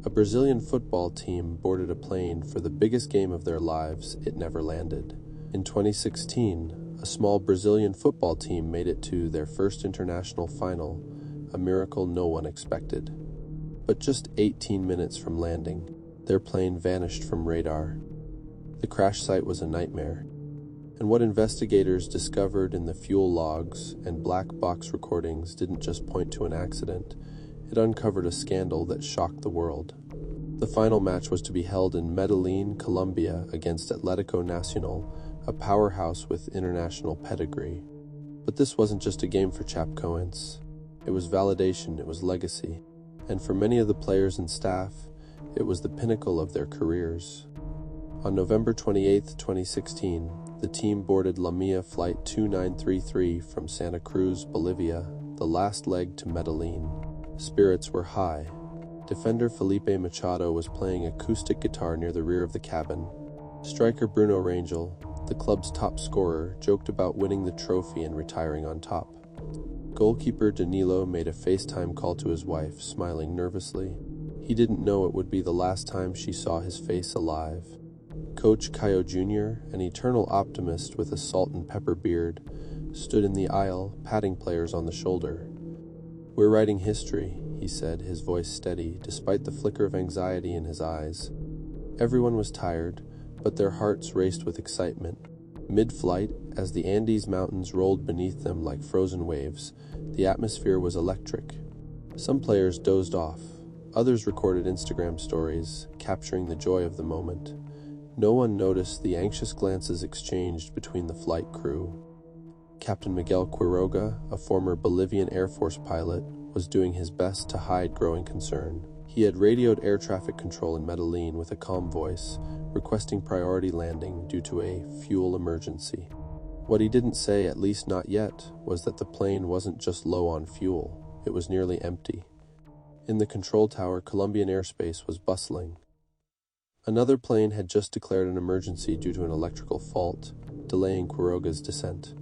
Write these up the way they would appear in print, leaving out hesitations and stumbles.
A Brazilian football team boarded a plane for the biggest game of their lives. It never landed. In 2016, a small Brazilian football team made it to their first international final, a miracle no one expected. But just 18 minutes from landing, their plane vanished from radar. The crash site was a nightmare, and what investigators discovered in the fuel logs and black box recordings didn't just point to an accident. It uncovered a scandal that shocked the world. The final match was to be held in Medellin, Colombia, against Atlético Nacional, a powerhouse with international pedigree. But this wasn't just a game for Chapecoense. It was validation, it was legacy, and for many of the players and staff, it was the pinnacle of their careers. On November 28, 2016, the team boarded LAMIA Flight 2933 from Santa Cruz, Bolivia, the last leg to Medellin. Spirits were high. Defender Felipe Machado was playing acoustic guitar near the rear of the cabin. Striker Bruno Rangel, the club's top scorer, joked about winning the trophy and retiring on top. Goalkeeper Danilo made a FaceTime call to his wife, smiling nervously. He didn't know it would be the last time she saw his face alive. Coach Caio Jr., an eternal optimist with a salt and pepper beard, stood in the aisle, patting players on the shoulder. "We're writing history," he said, his voice steady, despite the flicker of anxiety in his eyes. Everyone was tired, but their hearts raced with excitement. Mid-flight, as the Andes Mountains rolled beneath them like frozen waves, the atmosphere was electric. Some players dozed off. Others recorded Instagram stories, capturing the joy of the moment. No one noticed the anxious glances exchanged between the flight crew. Captain Miguel Quiroga, a former Bolivian Air Force pilot, was doing his best to hide growing concern. He had radioed air traffic control in Medellin with a calm voice, requesting priority landing due to a fuel emergency. What he didn't say, at least not yet, was that the plane wasn't just low on fuel, it was nearly empty. In the control tower, Colombian airspace was bustling. Another plane had just declared an emergency due to an electrical fault, delaying Quiroga's descent.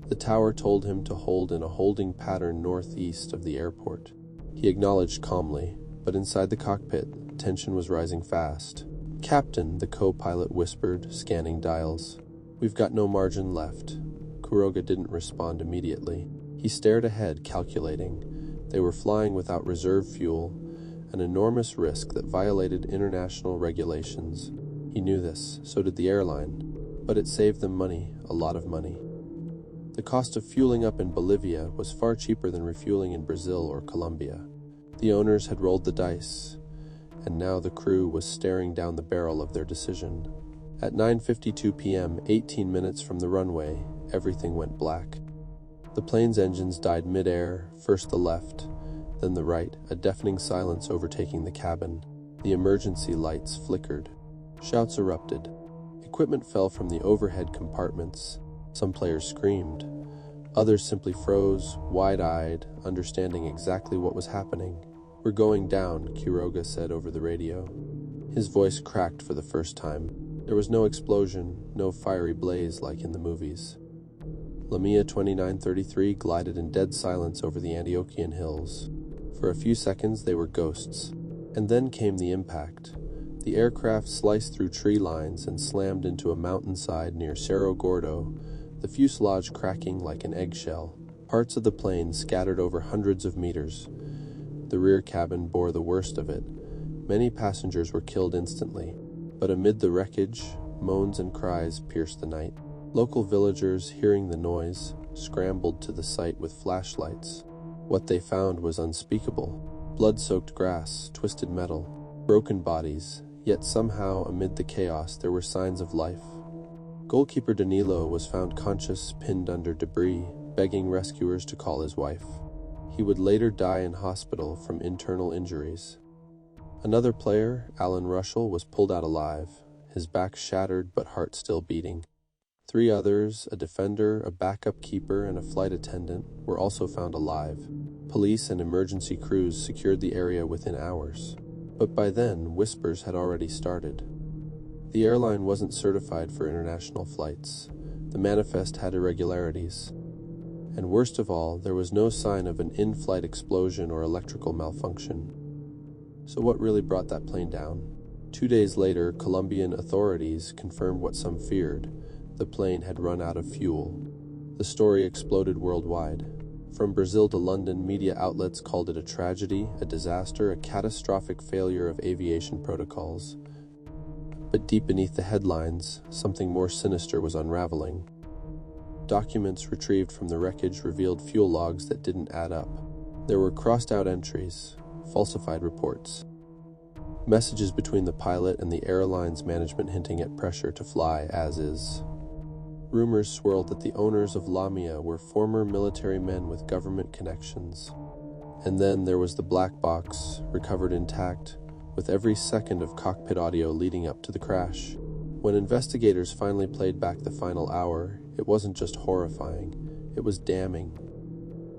The tower told him to hold in a holding pattern northeast of the airport. He acknowledged calmly, but inside the cockpit, tension was rising fast. "Captain," the co-pilot whispered, scanning dials. "We've got no margin left." Quiroga didn't respond immediately. He stared ahead, calculating. They were flying without reserve fuel, an enormous risk that violated international regulations. He knew this, so did the airline, but it saved them money, a lot of money. The cost of fueling up in Bolivia was far cheaper than refueling in Brazil or Colombia. The owners had rolled the dice, and now the crew was staring down the barrel of their decision. At 9:52 p.m., 18 minutes from the runway, everything went black. The plane's engines died mid-air, first the left, then the right, a deafening silence overtaking the cabin. The emergency lights flickered. Shouts erupted. Equipment fell from the overhead compartments. Some players screamed. Others simply froze, wide-eyed, understanding exactly what was happening. "We're going down," Quiroga said over the radio. His voice cracked for the first time. There was no explosion, no fiery blaze like in the movies. LAMIA 2933 glided in dead silence over the Antiochian hills. For a few seconds they were ghosts, and then came the impact. The aircraft sliced through tree lines and slammed into a mountainside near Cerro Gordo, the fuselage cracking like an eggshell. Parts of the plane scattered over hundreds of meters. The rear cabin bore the worst of it. Many passengers were killed instantly, but amid the wreckage, moans and cries pierced the night. Local villagers, hearing the noise, scrambled to the site with flashlights. What they found was unspeakable. Blood-soaked grass, twisted metal, broken bodies, yet somehow amid the chaos there were signs of life. Goalkeeper Danilo was found conscious, pinned under debris, begging rescuers to call his wife. He would later die in hospital from internal injuries. Another player, Alan Russell, was pulled out alive, his back shattered but heart still beating. 3 others, a defender, a backup keeper, and a flight attendant, were also found alive. Police and emergency crews secured the area within hours. But by then, whispers had already started. The airline wasn't certified for international flights. The manifest had irregularities. And worst of all, there was no sign of an in-flight explosion or electrical malfunction. So what really brought that plane down? 2 days later, Colombian authorities confirmed what some feared. The plane had run out of fuel. The story exploded worldwide. From Brazil to London, media outlets called it a tragedy, a disaster, a catastrophic failure of aviation protocols. But deep beneath the headlines, something more sinister was unraveling. Documents retrieved from the wreckage revealed fuel logs that didn't add up. There were crossed-out entries, falsified reports, messages between the pilot and the airline's management hinting at pressure to fly as is. Rumors swirled that the owners of Lamia were former military men with government connections. And then there was the black box, recovered intact, with every second of cockpit audio leading up to the crash. When investigators finally played back the final hour, it wasn't just horrifying, it was damning.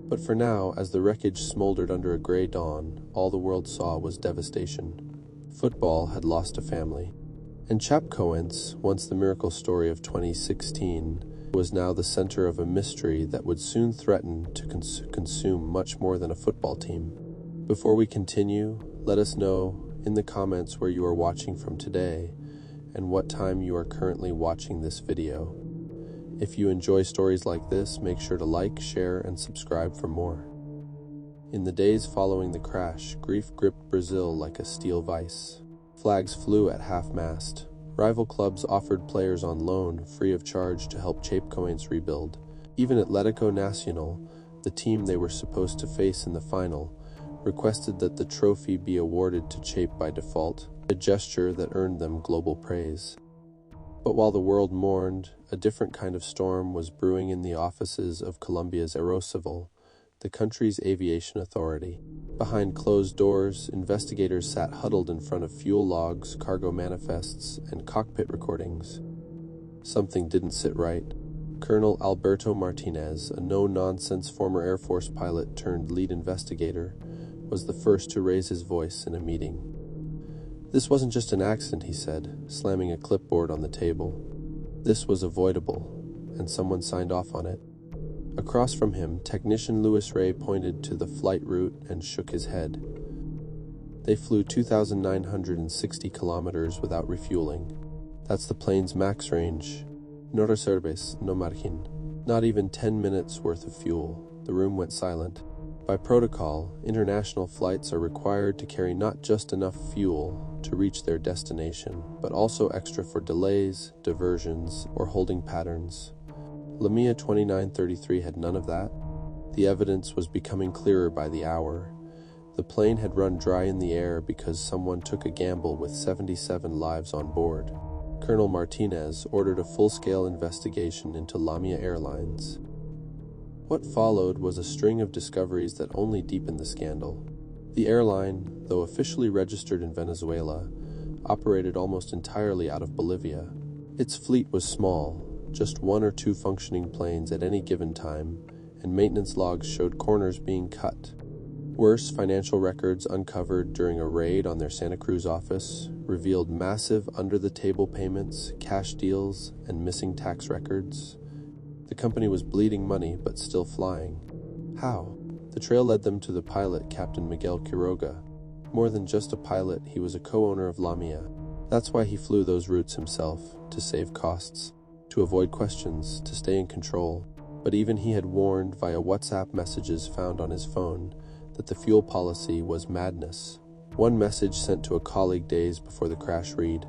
But for now, as the wreckage smoldered under a gray dawn, all the world saw was devastation. Football had lost a family. And Chapecoense, once the miracle story of 2016, was now the center of a mystery that would soon threaten to consume much more than a football team. Before we continue, let us know in the comments where you are watching from today and what time you are currently watching this video. If you enjoy stories like this, make sure to like, share, and subscribe for more. In the days following the crash, grief gripped Brazil like a steel vice. Flags flew at half-mast. Rival clubs offered players on loan, free of charge, to help Chapecoense rebuild. Even Atlético Nacional, the team they were supposed to face in the final, requested that the trophy be awarded to Chape by default, a gesture that earned them global praise. But while the world mourned, a different kind of storm was brewing in the offices of Colombia's Aerocivil, the country's aviation authority. Behind closed doors, investigators sat huddled in front of fuel logs, cargo manifests, and cockpit recordings. Something didn't sit right. Colonel Alberto Martinez, a no-nonsense former Air Force pilot turned lead investigator, was the first to raise his voice in a meeting. This wasn't just an accident, he said, slamming a clipboard on the table. This was avoidable, and someone signed off on it. Across from him, technician Louis Ray pointed to the flight route and shook his head. They flew 2,960 kilometers without refueling. That's the plane's max range. No reserves, no margen. Not even 10 minutes worth of fuel. The room went silent. By protocol, international flights are required to carry not just enough fuel to reach their destination, but also extra for delays, diversions, or holding patterns. Lamia 2933 had none of that. The evidence was becoming clearer by the hour. The plane had run dry in the air because someone took a gamble with 77 lives on board. Colonel Martinez ordered a full-scale investigation into Lamia Airlines. What followed was a string of discoveries that only deepened the scandal. The airline, though officially registered in Venezuela, operated almost entirely out of Bolivia. Its fleet was small, just 1 or 2 functioning planes at any given time, and maintenance logs showed corners being cut. Worse, financial records uncovered during a raid on their Santa Cruz office revealed massive under-the-table payments, cash deals, and missing tax records. The company was bleeding money, but still flying. How? The trail led them to the pilot, Captain Miguel Quiroga. More than just a pilot, he was a co-owner of Lamia. That's why he flew those routes himself, to save costs, to avoid questions, to stay in control. But even he had warned via WhatsApp messages found on his phone that the fuel policy was madness. One message sent to a colleague days before the crash read,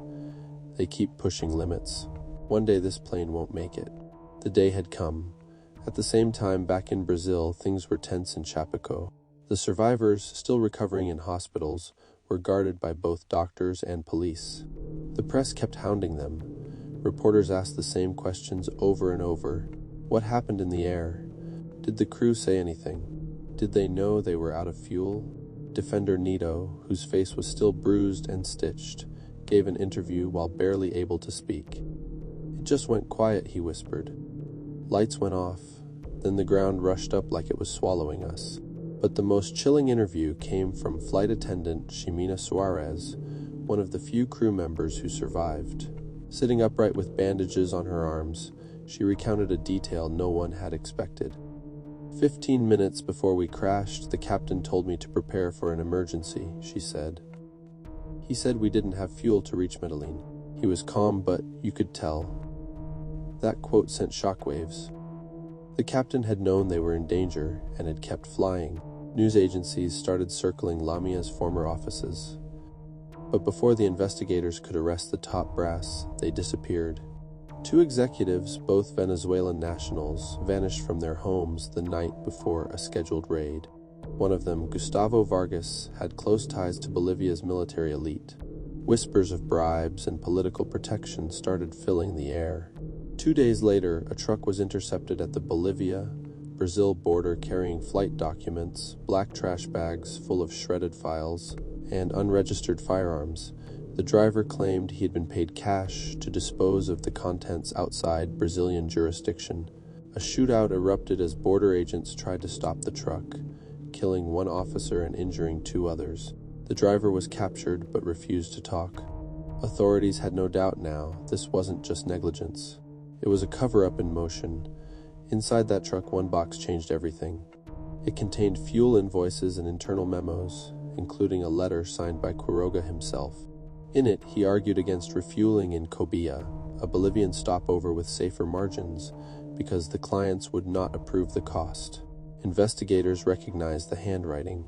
"They keep pushing limits. One day this plane won't make it." The day had come. At the same time, back in Brazil, things were tense in Chapeco. The survivors, still recovering in hospitals, were guarded by both doctors and police. The press kept hounding them. Reporters asked the same questions over and over. What happened in the air? Did the crew say anything? Did they know they were out of fuel? Defender Nito, whose face was still bruised and stitched, gave an interview while barely able to speak. "It just went quiet," he whispered. Lights went off, then the ground rushed up like it was swallowing us. But the most chilling interview came from flight attendant Ximena Suarez, one of the few crew members who survived. Sitting upright with bandages on her arms, she recounted a detail no one had expected. 15 minutes before we crashed, the captain told me to prepare for an emergency, she said. He said we didn't have fuel to reach Medellin. He was calm, but you could tell. That quote sent shockwaves. The captain had known they were in danger and had kept flying. News agencies started circling Lamia's former offices. But before the investigators could arrest the top brass, they disappeared. Two executives, both Venezuelan nationals, vanished from their homes the night before a scheduled raid. One of them, Gustavo Vargas, had close ties to Bolivia's military elite. Whispers of bribes and political protection started filling the air. 2 days later, a truck was intercepted at the Bolivia-Brazil border carrying flight documents, black trash bags full of shredded files, and unregistered firearms. The driver claimed he had been paid cash to dispose of the contents outside Brazilian jurisdiction. A shootout erupted as border agents tried to stop the truck, killing one officer and injuring 2 others. The driver was captured but refused to talk. Authorities had no doubt now this wasn't just negligence. It was a cover-up in motion. Inside that truck, one box changed everything. It contained fuel invoices and internal memos, including a letter signed by Quiroga himself. In it, he argued against refueling in Cobia, a Bolivian stopover with safer margins, because the clients would not approve the cost. Investigators recognized the handwriting.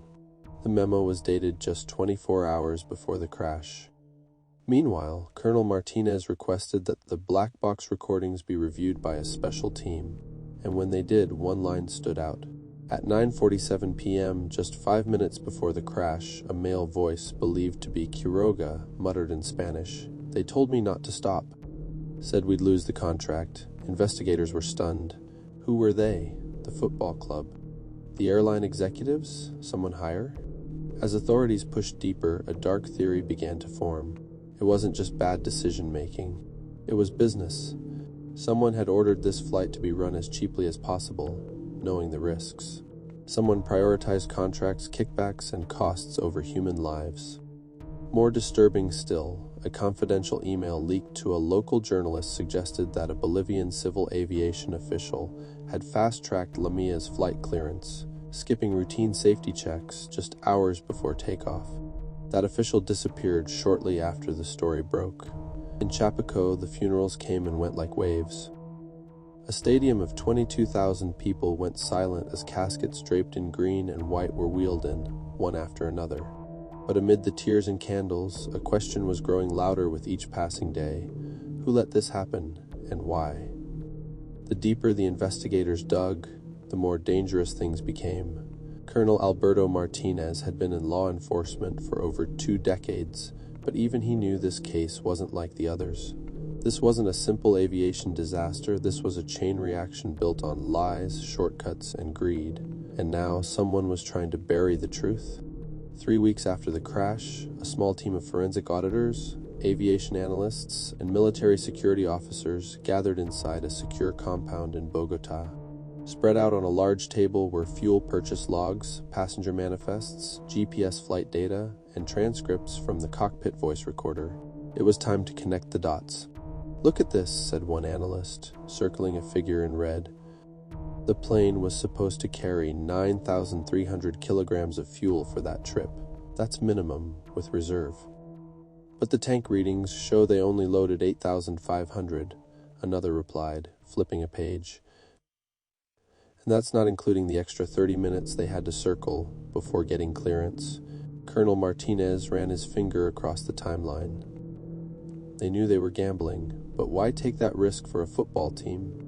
The memo was dated just 24 hours before the crash. Meanwhile, Colonel Martinez requested that the black box recordings be reviewed by a special team, and when they did, one line stood out. At 9:47 p.m., just 5 minutes before the crash, a male voice, believed to be Quiroga, muttered in Spanish, "They told me not to stop. Said we'd lose the contract." Investigators were stunned. Who were they? The football club? The airline executives? Someone higher? As authorities pushed deeper, a dark theory began to form. It wasn't just bad decision-making. It was business. Someone had ordered this flight to be run as cheaply as possible, knowing the risks. Someone prioritized contracts, kickbacks, and costs over human lives. More disturbing still, a confidential email leaked to a local journalist suggested that a Bolivian civil aviation official had fast-tracked Lamia's flight clearance, skipping routine safety checks just hours before takeoff. That official disappeared shortly after the story broke. In Chapaco, the funerals came and went like waves. A stadium of 22,000 people went silent as caskets draped in green and white were wheeled in, one after another. But amid the tears and candles, a question was growing louder with each passing day. Who let this happen, and why? The deeper the investigators dug, the more dangerous things became. Colonel Alberto Martinez had been in law enforcement for over 2 decades, but even he knew this case wasn't like the others. This wasn't a simple aviation disaster, this was a chain reaction built on lies, shortcuts, and greed. And now someone was trying to bury the truth. 3 weeks after the crash, a small team of forensic auditors, aviation analysts, and military security officers gathered inside a secure compound in Bogota. Spread out on a large table were fuel purchase logs, passenger manifests, GPS flight data, and transcripts from the cockpit voice recorder. It was time to connect the dots. "Look at this," said one analyst, circling a figure in red. The plane was supposed to carry 9,300 kilograms of fuel for that trip. That's minimum, with reserve. "But the tank readings show they only loaded 8,500, another replied, flipping a page. And that's not including the extra 30 minutes they had to circle before getting clearance. Colonel Martinez ran his finger across the timeline. They knew they were gambling, but why take that risk for a football team?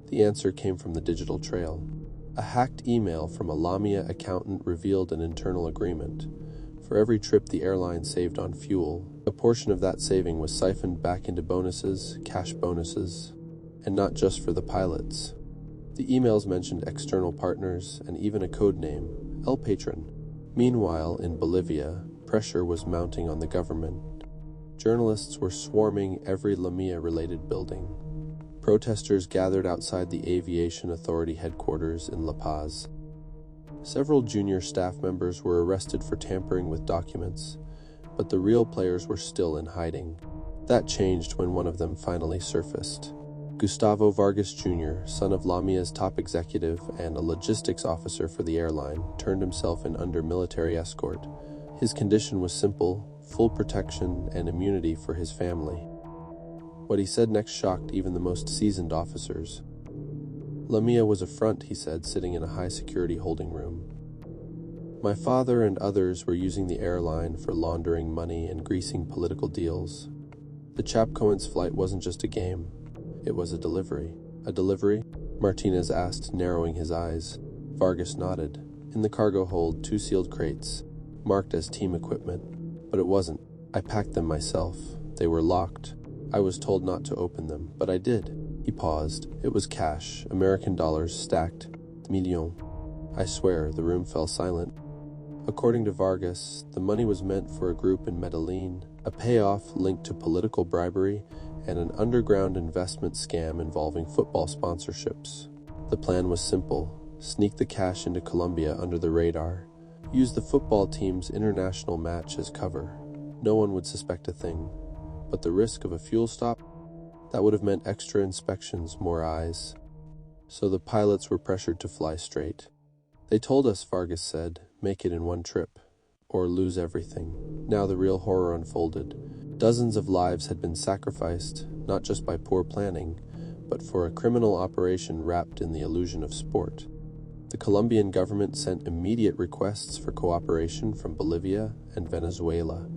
The answer came from the digital trail. A hacked email from a Lamia accountant revealed an internal agreement. For every trip the airline saved on fuel, a portion of that saving was siphoned back into bonuses, cash bonuses, and not just for the pilots. The emails mentioned external partners and even a code name, El Patron. Meanwhile, in Bolivia, pressure was mounting on the government. Journalists were swarming every Lamia-related building. Protesters gathered outside the Aviation Authority headquarters in La Paz. Several junior staff members were arrested for tampering with documents, but the real players were still in hiding. That changed when one of them finally surfaced. Gustavo Vargas Jr., son of Lamia's top executive and a logistics officer for the airline, turned himself in under military escort. His condition was simple: full protection and immunity for his family. What he said next shocked even the most seasoned officers. Lamia was a front, he said, sitting in a high-security holding room. My father and others were using the airline for laundering money and greasing political deals. The Chapcoin's flight wasn't just a game. It was a delivery. A delivery? Martinez asked, narrowing his eyes. Vargas nodded. In the cargo hold, 2 sealed crates, marked as team equipment. But it wasn't. I packed them myself. They were locked. I was told not to open them, but I did. He paused. It was cash, American dollars, stacked. Millions. I swear, the room fell silent. According to Vargas, the money was meant for a group in Medellin, a payoff linked to political bribery, and an underground investment scam involving football sponsorships. The plan was simple: sneak the cash into Colombia under the radar, use the football team's international match as cover. No one would suspect a thing. But the risk of a fuel stop? That would have meant extra inspections, more eyes. So the pilots were pressured to fly straight. They told us, Vargas said, make it in one trip, or lose everything. Now the real horror unfolded. Dozens of lives had been sacrificed, not just by poor planning, but for a criminal operation wrapped in the illusion of sport. The Colombian government sent immediate requests for cooperation from Bolivia and Venezuela.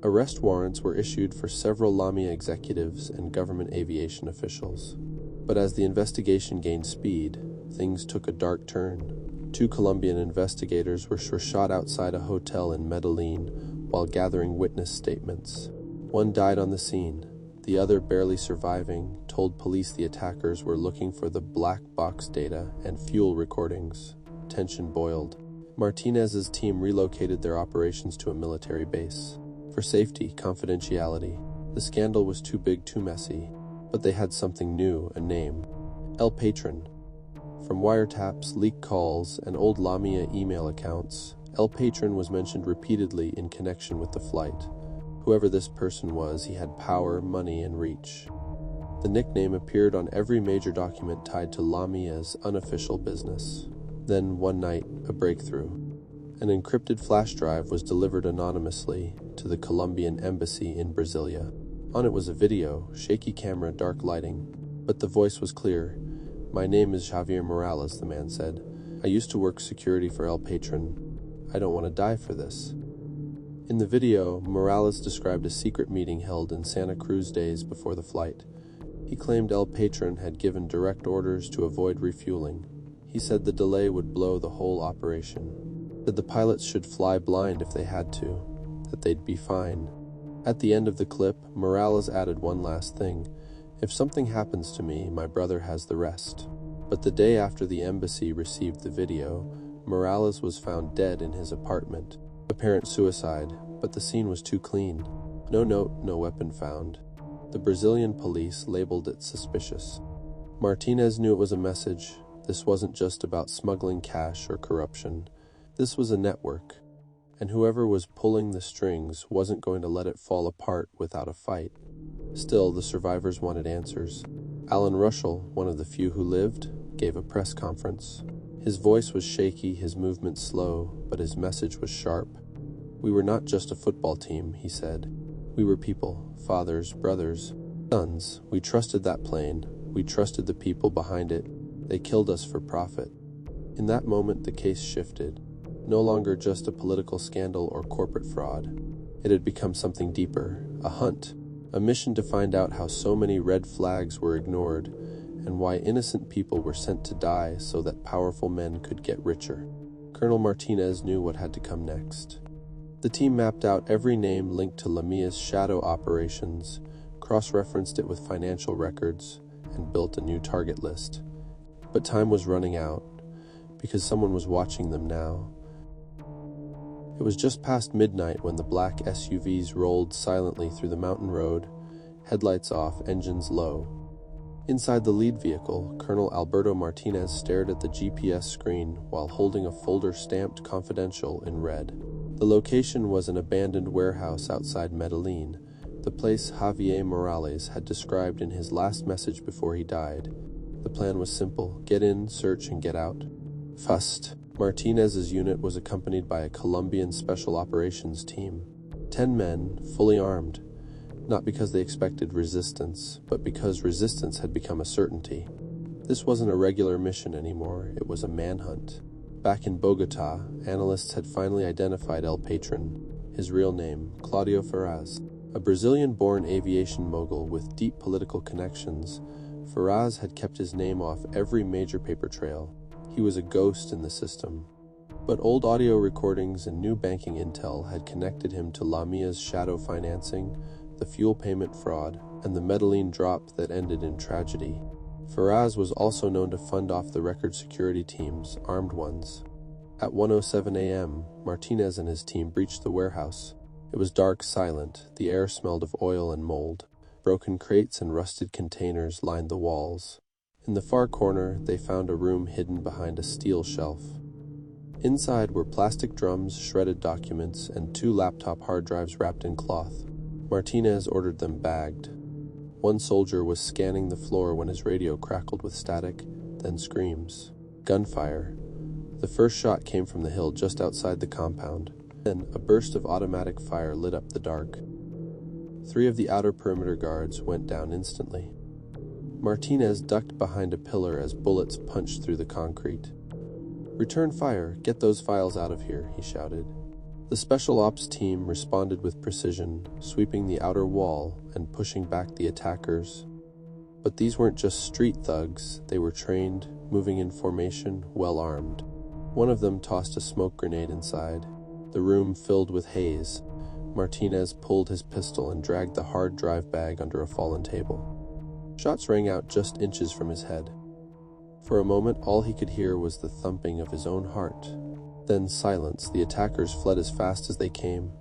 Arrest warrants were issued for several Lamia executives and government aviation officials. But as the investigation gained speed, things took a dark turn. 2 Colombian investigators were shot outside a hotel in Medellin while gathering witness statements. One died on the scene. The other, barely surviving, told police the attackers were looking for the black box data and fuel recordings. Tension boiled. Martinez's team relocated their operations to a military base. For safety, confidentiality. The scandal was too big, too messy. But they had something new, a name. El Patron. From wiretaps, leaked calls, and old Lamia email accounts, El Patron was mentioned repeatedly in connection with the flight. Whoever this person was, he had power, money, and reach. The nickname appeared on every major document tied to Lamia's unofficial business. Then, one night, a breakthrough. An encrypted flash drive was delivered anonymously to the Colombian embassy in Brasilia. On it was a video, shaky camera, dark lighting, but the voice was clear. My name is Javier Morales, the man said. I used to work security for El Patron. I don't want to die for this. In the video, Morales described a secret meeting held in Santa Cruz days before the flight. He claimed El Patron had given direct orders to avoid refueling. He said the delay would blow the whole operation. That the pilots should fly blind if they had to, that they'd be fine. At the end of the clip, Morales added one last thing. If something happens to me, my brother has the rest. But the day after the embassy received the video, Morales was found dead in his apartment. Apparent suicide, but the scene was too clean. No note, no weapon found. The Brazilian police labeled it suspicious. Martinez knew it was a message. This wasn't just about smuggling cash or corruption. This was a network, and whoever was pulling the strings wasn't going to let it fall apart without a fight. Still, the survivors wanted answers. Alan Russell, one of the few who lived, gave a press conference. His voice was shaky, his movement slow, but his message was sharp. We were not just a football team, he said. We were people, fathers, brothers, sons. We trusted that plane. We trusted the people behind it. They killed us for profit. In that moment, the case shifted. No longer just a political scandal or corporate fraud. It had become something deeper, a hunt, a mission to find out how so many red flags were ignored and why innocent people were sent to die so that powerful men could get richer. Colonel Martinez knew what had to come next. The team mapped out every name linked to Lamia's shadow operations, cross-referenced it with financial records, and built a new target list. But time was running out, because someone was watching them now. It was just past midnight when the black SUVs rolled silently through the mountain road, headlights off, engines low. Inside the lead vehicle, Colonel Alberto Martinez stared at the GPS screen while holding a folder stamped confidential in red. The location was an abandoned warehouse outside Medellin, the place Javier Morales had described in his last message before he died. The plan was simple: get in, search, and get out. Fast. Martinez's unit was accompanied by a Colombian special operations team. 10 men, fully armed, not because they expected resistance, but because resistance had become a certainty. This wasn't a regular mission anymore, it was a manhunt. Back in Bogota, analysts had finally identified El Patron, his real name, Claudio Ferraz. A Brazilian-born aviation mogul with deep political connections, Ferraz had kept his name off every major paper trail. He was a ghost in the system. But old audio recordings and new banking intel had connected him to Lamia's shadow financing, the fuel payment fraud, and the Medellin drop that ended in tragedy. Ferraz was also known to fund off the record security teams, armed ones. At 1:07 a.m., Martinez and his team breached the warehouse. It was dark, silent. The air smelled of oil and mold. Broken crates and rusted containers lined the walls. In the far corner, they found a room hidden behind a steel shelf. Inside were plastic drums, shredded documents, and 2 laptop hard drives wrapped in cloth. Martinez ordered them bagged. One soldier was scanning the floor when his radio crackled with static, then screams. Gunfire. The first shot came from the hill just outside the compound. Then, a burst of automatic fire lit up the dark. 3 of the outer perimeter guards went down instantly. Martinez ducked behind a pillar as bullets punched through the concrete. "Return fire, get those files out of here," he shouted. The special ops team responded with precision, sweeping the outer wall and pushing back the attackers. But these weren't just street thugs, they were trained, moving in formation, well-armed. One of them tossed a smoke grenade inside. The room filled with haze. Martinez pulled his pistol and dragged the hard drive bag under a fallen table. Shots rang out just inches from his head. For a moment, all he could hear was the thumping of his own heart. Then silence. The attackers fled as fast as they came.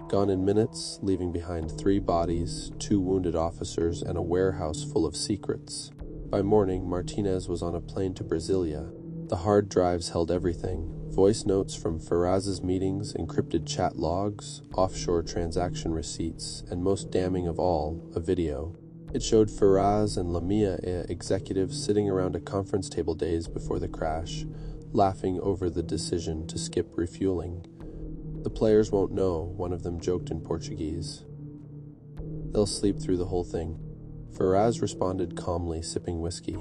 Gone in minutes, leaving behind 3 bodies, 2 wounded officers, and a warehouse full of secrets. By morning, Martinez was on a plane to Brasilia. The hard drives held everything. Voice notes from Ferraz's meetings, encrypted chat logs, offshore transaction receipts, and most damning of all, a video. It showed Ferraz and Lamia executives sitting around a conference table days before the crash, laughing over the decision to skip refueling. "The players won't know," one of them joked in Portuguese. "They'll sleep through the whole thing." Ferraz responded calmly, sipping whiskey.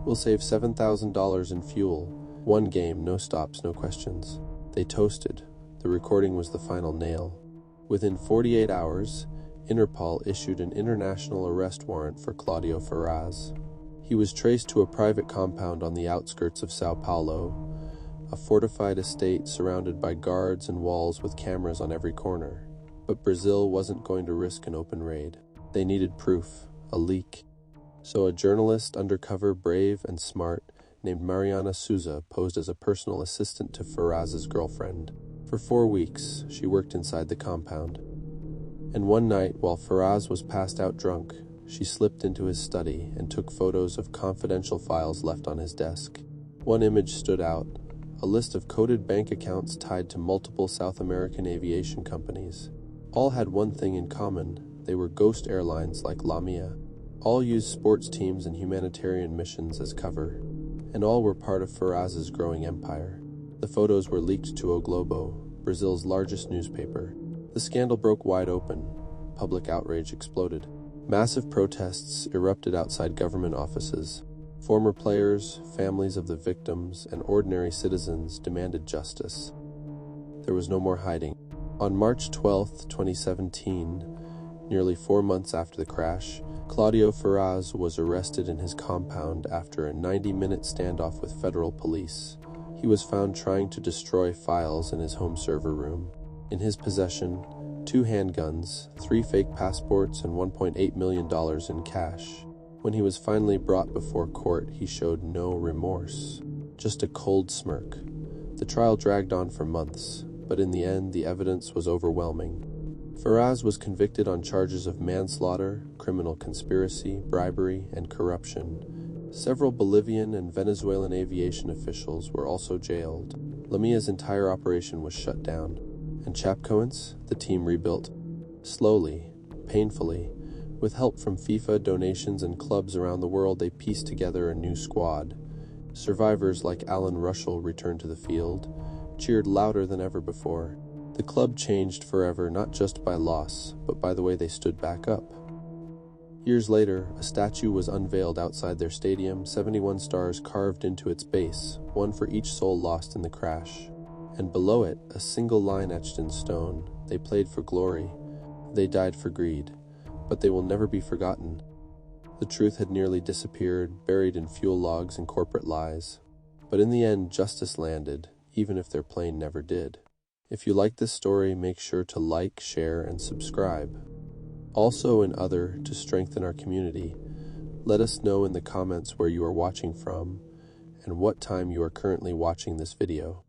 "We'll save $7,000 in fuel. 1 game, no stops, no questions." They toasted. The recording was the final nail. Within 48 hours, Interpol issued an international arrest warrant for Claudio Ferraz. He was traced to a private compound on the outskirts of Sao Paulo, a fortified estate surrounded by guards and walls with cameras on every corner. But Brazil wasn't going to risk an open raid. They needed proof, a leak. So a journalist, undercover, brave, and smart, named Mariana Souza posed as a personal assistant to Ferraz's girlfriend. For 4 weeks, she worked inside the compound. And one night, while Ferraz was passed out drunk, she slipped into his study and took photos of confidential files left on his desk. One image stood out, a list of coded bank accounts tied to multiple South American aviation companies. All had one thing in common: they were ghost airlines like Lamia. All used sports teams and humanitarian missions as cover, and all were part of Ferraz's growing empire. The photos were leaked to O Globo, Brazil's largest newspaper. The scandal broke wide open. Public outrage exploded. Massive protests erupted outside government offices. Former players, families of the victims, and ordinary citizens demanded justice. There was no more hiding. On March 12, 2017, nearly 4 months after the crash, Claudio Ferraz was arrested in his compound after a 90-minute standoff with federal police. He was found trying to destroy files in his home server room. In his possession, 2 handguns, 3 fake passports, and $1.8 million in cash. When he was finally brought before court, he showed no remorse, just a cold smirk. The trial dragged on for months, but in the end, the evidence was overwhelming. Ferraz was convicted on charges of manslaughter, criminal conspiracy, bribery, and corruption. Several Bolivian and Venezuelan aviation officials were also jailed. Lamia's entire operation was shut down. And Chapcoins, the team rebuilt. Slowly, painfully, with help from FIFA donations and clubs around the world, they pieced together a new squad. Survivors like Alan Russell returned to the field, cheered louder than ever before. The club changed forever not just by loss, but by the way they stood back up. Years later, a statue was unveiled outside their stadium, 71 stars carved into its base, one for each soul lost in the crash. And below it, a single line etched in stone: they played for glory, they died for greed, but they will never be forgotten. The truth had nearly disappeared, buried in fuel logs and corporate lies. But in the end, justice landed, even if their plane never did. If you like this story, make sure to like, share, and subscribe. Also in other, to strengthen our community, let us know in the comments where you are watching from and what time you are currently watching this video.